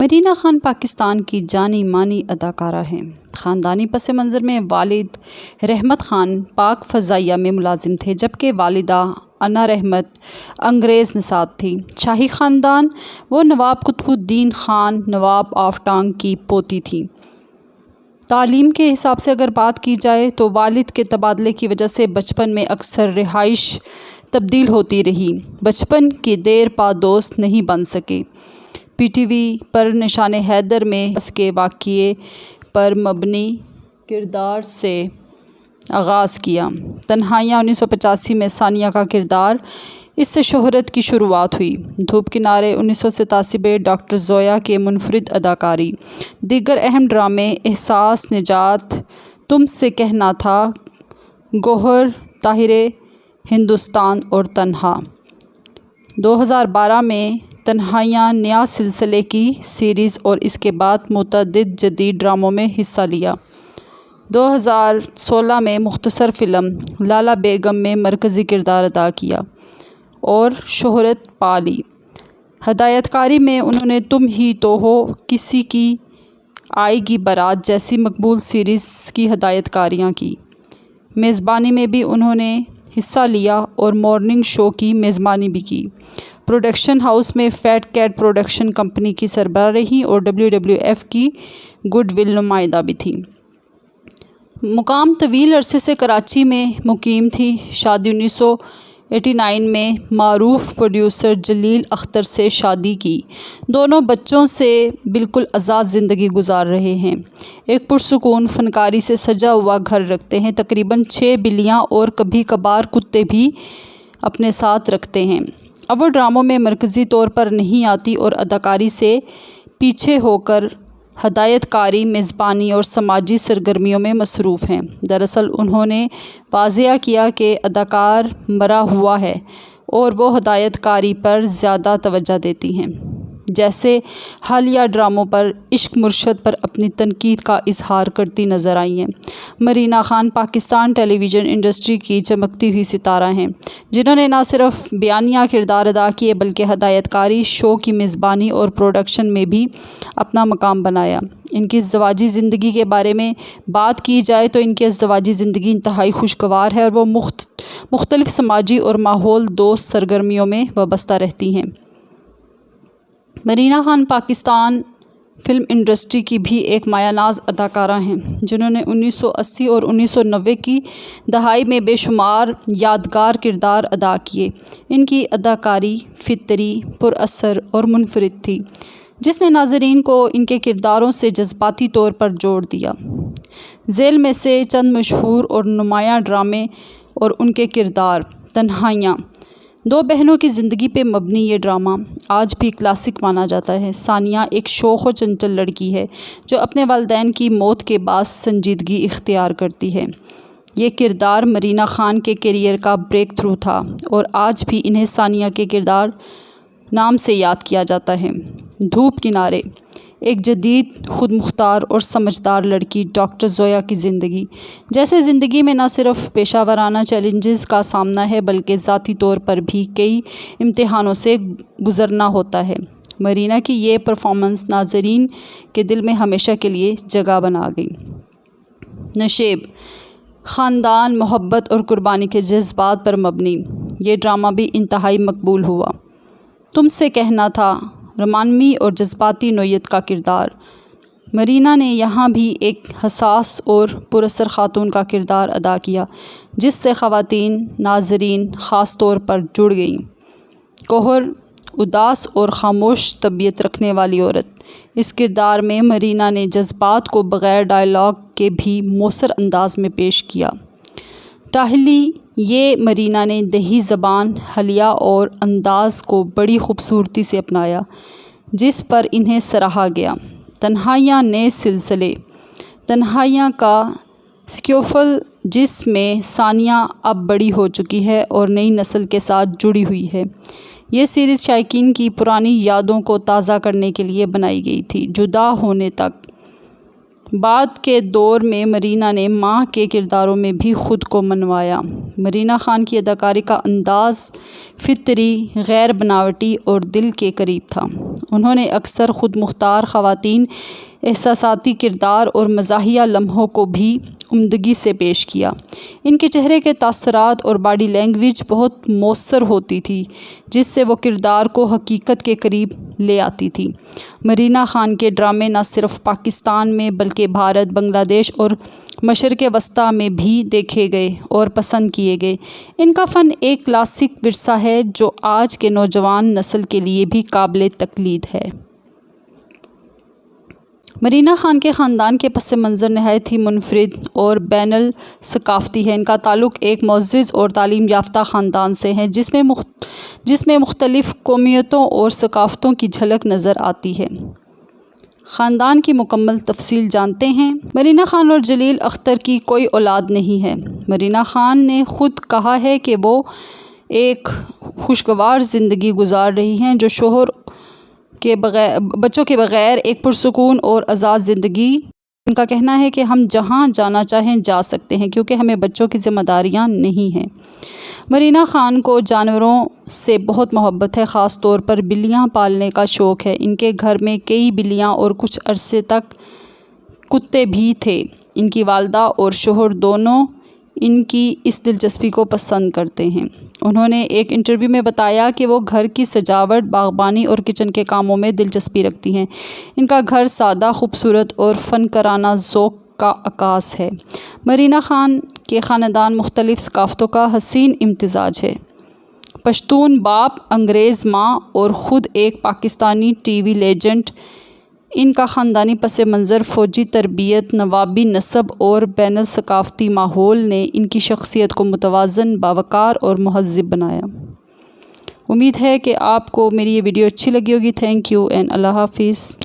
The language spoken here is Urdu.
مرینا خان پاکستان کی جانی مانی اداکارہ ہیں۔ خاندانی پس منظر میں والد رحمت خان پاک فضائیہ میں ملازم تھے، جبکہ والدہ انا رحمت انگریز نژاد تھیں۔ شاہی خاندان وہ نواب قطب الدین خان نواب آف ٹانگ کی پوتی تھیں۔ تعلیم کے حساب سے اگر بات کی جائے تو والد کے تبادلے کی وجہ سے بچپن میں اکثر رہائش تبدیل ہوتی رہی، بچپن کے دیر پا دوست نہیں بن سکے۔ پی ٹی وی پر نشان حیدر میں اس کے واقعے پر مبنی کردار سے آغاز کیا۔ تنہائیاں 1985 میں ثانیہ کا کردار، اس سے شہرت کی شروعات ہوئی۔ دھوپ کنارے 1987 میں ڈاکٹر زویا کے منفرد اداکاری۔ دیگر اہم ڈرامے احساس، نجات، تم سے کہنا تھا، گوہر، طاہرے ہندوستان اور تنہا۔ 2012 میں تنہائیاں نیا سلسلے کی سیریز اور اس کے بعد متعدد جدید ڈراموں میں حصہ لیا۔ 2016 میں مختصر فلم لالا بیگم میں مرکزی کردار ادا کیا اور شہرت پا لی۔ ہدایت کاری میں انہوں نے تم ہی تو ہو، کسی کی آئے گی بارات جیسی مقبول سیریز کی ہدایت کاریاں کی۔ میزبانی میں بھی انہوں نے حصہ لیا اور مارننگ شو کی میزبانی بھی کی۔ پروڈکشن ہاؤس میں فیٹ کیٹ پروڈکشن کمپنی کی سربراہ رہیں اور WWF کی گڈ ول نمائندہ بھی تھیں۔ مقام طویل عرصے سے کراچی میں مقیم تھی۔ شادی 1989 میں معروف پروڈیوسر جلیل اختر سے شادی کی۔ دونوں بچوں سے بالکل آزاد زندگی گزار رہے ہیں۔ ایک پرسکون فنکاری سے سجا ہوا گھر رکھتے ہیں۔ تقریباً 6 بلیاں اور کبھی کبھار کتے بھی اپنے ساتھ رکھتے ہیں۔ اب وہ ڈراموں میں مرکزی طور پر نہیں آتی اور اداکاری سے پیچھے ہو کر ہدایت کاری، میزبانی اور سماجی سرگرمیوں میں مصروف ہیں۔ دراصل انہوں نے واضح کیا کہ اداکار مرا ہوا ہے اور وہ ہدایت کاری پر زیادہ توجہ دیتی ہیں۔ جیسے حالیہ ڈراموں پر عشق مرشد پر اپنی تنقید کا اظہار کرتی نظر آئی ہیں۔ مرینا خان پاکستان ٹیلی ویژن انڈسٹری کی چمکتی ہوئی ستارہ ہیں، جنہوں نے نہ صرف بیانیہ کردار ادا کیے بلکہ ہدایت کاری، شو کی میزبانی اور پروڈکشن میں بھی اپنا مقام بنایا۔ ان کی ازدواجی زندگی کے بارے میں بات کی جائے تو ان کی ازدواجی زندگی انتہائی خوشگوار ہے اور وہ مختلف سماجی اور ماحول دوست سرگرمیوں میں وابستہ رہتی ہیں۔ مرینا خان پاکستان فلم انڈسٹری کی بھی ایک مایہ ناز اداکارہ ہیں، جنہوں نے 1980 اور 1990 کی دہائی میں بے شمار یادگار کردار ادا کیے۔ ان کی اداکاری فطری، پر اثر اور منفرد تھی، جس نے ناظرین کو ان کے کرداروں سے جذباتی طور پر جوڑ دیا۔ ذیل میں سے چند مشہور اور نمایاں ڈرامے اور ان کے کردار: تنہائیاں، 2 بہنوں کی زندگی پہ مبنی یہ ڈرامہ آج بھی کلاسک مانا جاتا ہے۔ ثانیہ ایک شوخ و چنچل لڑکی ہے جو اپنے والدین کی موت کے بعد سنجیدگی اختیار کرتی ہے۔ یہ کردار مرینا خان کے کیریئر کا بریک تھرو تھا اور آج بھی انہیں ثانیہ کے کردار نام سے یاد کیا جاتا ہے۔ دھوپ کنارے، ایک جدید، خود مختار اور سمجھدار لڑکی ڈاکٹر زویا کی زندگی۔ جیسے زندگی میں نہ صرف پیشہ ورانہ چیلنجز کا سامنا ہے بلکہ ذاتی طور پر بھی کئی امتحانوں سے گزرنا ہوتا ہے۔ مرینا کی یہ پرفارمنس ناظرین کے دل میں ہمیشہ کے لیے جگہ بنا گئی۔ نشیب، خاندان، محبت اور قربانی کے جذبات پر مبنی یہ ڈرامہ بھی انتہائی مقبول ہوا۔ تم سے کہنا تھا، رومانوی اور جذباتی نوعیت کا کردار۔ مرینا نے یہاں بھی ایک حساس اور پر اثر خاتون کا کردار ادا کیا، جس سے خواتین ناظرین خاص طور پر جڑ گئیں۔ گوہر، اداس اور خاموش طبیعت رکھنے والی عورت۔ اس کردار میں مرینا نے جذبات کو بغیر ڈائیلاگ کے بھی مؤثر انداز میں پیش کیا۔ ٹاہلی، یہ مرینا نے دیہی زبان، حلیہ اور انداز کو بڑی خوبصورتی سے اپنایا، جس پر انہیں سراہا گیا۔ تنہائیاں، نئے سلسلے۔ تنہائیاں کا سیکوئل، جس میں ثانیہ اب بڑی ہو چکی ہے اور نئی نسل کے ساتھ جڑی ہوئی ہے۔ یہ سیریز شائقین کی پرانی یادوں کو تازہ کرنے کے لیے بنائی گئی تھی۔ جدا ہونے تک، بعد کے دور میں مرینا نے ماں کے کرداروں میں بھی خود کو منوایا۔ مرینا خان کی اداکاری کا انداز فطری، غیر بناوٹی اور دل کے قریب تھا۔ انہوں نے اکثر خود مختار خواتین، احساساتی کردار اور مزاحیہ لمحوں کو بھی عمدگی سے پیش کیا۔ ان کے چہرے کے تاثرات اور باڈی لینگویج بہت مؤثر ہوتی تھی، جس سے وہ کردار کو حقیقت کے قریب لے آتی تھی۔ مرینا خان کے ڈرامے نہ صرف پاکستان میں بلکہ بھارت، بنگلہ دیش اور مشرق وسطیٰ میں بھی دیکھے گئے اور پسند کیے گئے۔ ان کا فن ایک کلاسک ورثہ ہے جو آج کے نوجوان نسل کے لیے بھی قابل تقلید ہے۔ مرینا خان کے خاندان کے پس منظر نہایت ہی منفرد اور بین الثقافتی ہے۔ ان کا تعلق ایک معزز اور تعلیم یافتہ خاندان سے ہے جس میں مختلف قومیتوں اور ثقافتوں کی جھلک نظر آتی ہے۔ خاندان کی مکمل تفصیل جانتے ہیں۔ مرینا خان اور جلیل اختر کی کوئی اولاد نہیں ہے۔ مرینا خان نے خود کہا ہے کہ وہ ایک خوشگوار زندگی گزار رہی ہیں جو شوہر کے بچوں کے بغیر ایک پرسکون اور آزاد زندگی۔ ان کا کہنا ہے کہ ہم جہاں جانا چاہیں جا سکتے ہیں کیونکہ ہمیں بچوں کی ذمہ داریاں نہیں ہیں۔ مرینا خان کو جانوروں سے بہت محبت ہے، خاص طور پر بلیاں پالنے کا شوق ہے۔ ان کے گھر میں کئی بلیاں اور کچھ عرصے تک کتے بھی تھے۔ ان کی والدہ اور شوہر دونوں ان کی اس دلچسپی کو پسند کرتے ہیں۔ انہوں نے ایک انٹرویو میں بتایا کہ وہ گھر کی سجاوٹ، باغبانی اور کچن کے کاموں میں دلچسپی رکھتی ہیں۔ ان کا گھر سادہ، خوبصورت اور فنکارانہ ذوق کا عکاس ہے۔ مرینا خان کے خاندان مختلف ثقافتوں کا حسین امتزاج ہے۔ پشتون باپ، انگریز ماں اور خود ایک پاکستانی ٹی وی لیجنڈ۔ ان کا خاندانی پس منظر، فوجی تربیت، نوابی نسب اور بین الثقافتی ماحول نے ان کی شخصیت کو متوازن، باوقار اور مہذب بنایا۔ امید ہے کہ آپ کو میری یہ ویڈیو اچھی لگی ہوگی۔ تھینک یو اینڈ اللہ حافظ۔